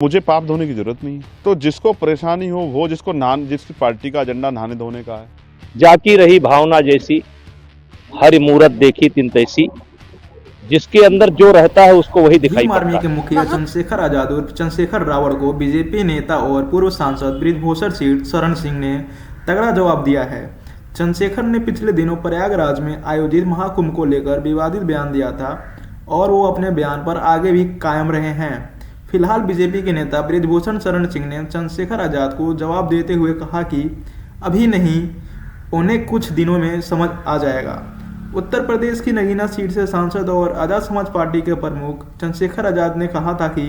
मुझे पाप धोने की जरूरत नहीं है। तो जिसको परेशानी हो वो जिसकी पार्टी का एजेंडा नहाने धोने का है। जाकी रही भावना जैसी, हरि मूरत देखी तिन तैसी, जिसके अंदर जो रहता है उसको वही दिखाई भीम आर्मी पड़ता के है। मुखिया चंद्रशेखर आजाद उर्फ चंद्रशेखर रावण को बीजेपी नेता और पूर्व सांसद बृजभूषण शरण सिंह ने तगड़ा जवाब दिया है। चंद्रशेखर ने पिछले दिनों प्रयागराज में आयोजित महाकुंभ को लेकर विवादित बयान दिया था और वो अपने बयान पर आगे भी कायम रहे हैं। फिलहाल बीजेपी के नेता बृजभूषण शरण सिंह ने चंद्रशेखर आजाद को जवाब देते हुए कहा कि अभी नहीं, उन्हें कुछ दिनों में समझ आ जाएगा। उत्तर प्रदेश की नगीना सीट से सांसद और आजाद समाज पार्टी के प्रमुख चंद्रशेखर आजाद ने कहा था कि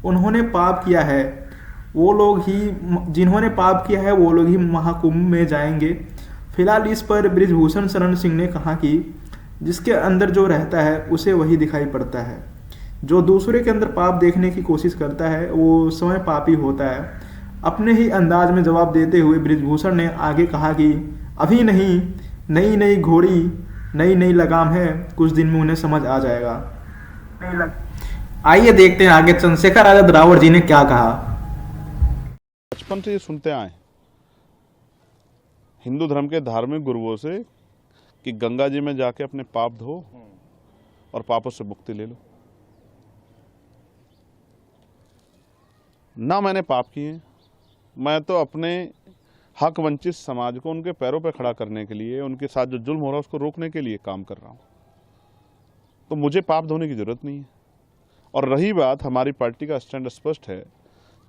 उन्होंने पाप किया है, वो लोग ही जिन्होंने पाप किया है वो लोग ही महाकुंभ में जाएंगे। फिलहाल इस पर बृजभूषण शरण सिंह ने कहा कि जिसके अंदर जो रहता है उसे वही दिखाई पड़ता है। जो दूसरे के अंदर पाप देखने की कोशिश करता है वो स्वयं पापी होता है। अपने ही अंदाज में जवाब देते हुए बृजभूषण ने आगे कहा कि अभी नहीं, नई नई घोड़ी नई नई लगाम है, कुछ दिन में उन्हें समझ आ जाएगा। आइए देखते हैं आगे चंद्रशेखर आजाद रावण जी ने क्या कहा। बचपन से ये सुनते आए हिंदू धर्म के धार्मिक गुरुओं से कि गंगा जी में जाके अपने पाप धो और पापों से मुक्ति ले लो। ना मैंने पाप किए, मैं तो अपने हक वंचित समाज को उनके पैरों पर खड़ा करने के लिए, उनके साथ जो जुल्म हो रहा है उसको रोकने के लिए काम कर रहा हूं। तो मुझे पाप धोने की जरूरत नहीं है। और रही बात, हमारी पार्टी का स्टैंड स्पष्ट है।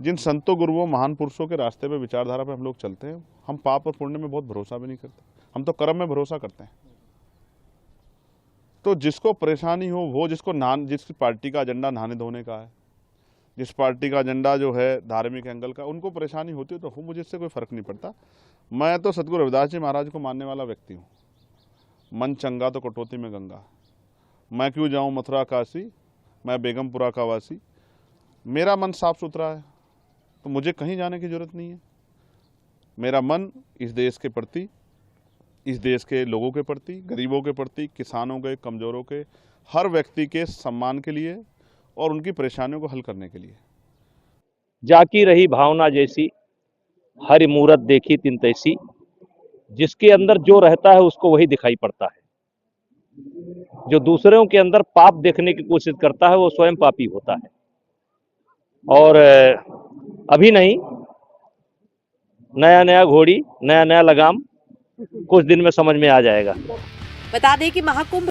जिन संतों गुरुओं महान पुरुषों के रास्ते पे, विचारधारा पे हम लोग चलते हैं, हम पाप और पुण्य में बहुत भरोसा भी नहीं करते, हम तो कर्म में भरोसा करते हैं। तो जिसको परेशानी हो वो जिसकी पार्टी का एजेंडा नहाने धोने का है, जिस पार्टी का एजेंडा जो है धार्मिक एंगल का, उनको परेशानी होती है तो हो, मुझे इससे कोई फर्क नहीं पड़ता। मैं तो सतगुरु रविदास जी महाराज को मानने वाला व्यक्ति हूँ। मन चंगा तो कटौती में गंगा, मैं क्यों जाऊँ मथुरा काशी, मैं बेगमपुरा का वासी। मेरा मन साफ सुथरा है तो मुझे कहीं जाने की जरूरत नहीं है। मेरा मन इस देश के प्रति, इस देश के लोगों के प्रति, गरीबों के प्रति, किसानों के, कमजोरों के, हर व्यक्ति के सम्मान के लिए और उनकी परेशानियों को हल करने के लिए। जाकी रही भावना जैसी, हरि मूरत देखी तिन तैसी, जिसके अंदर जो रहता है उसको वही दिखाई पड़ता है। जो दूसरों के अंदर पाप देखने की कोशिश करता है वो स्वयं पापी होता है। और अभी नहीं, नया नया घोड़ी नया नया लगाम, कुछ दिन में समझ में आ जाएगा। बता दें कि महाकुंभ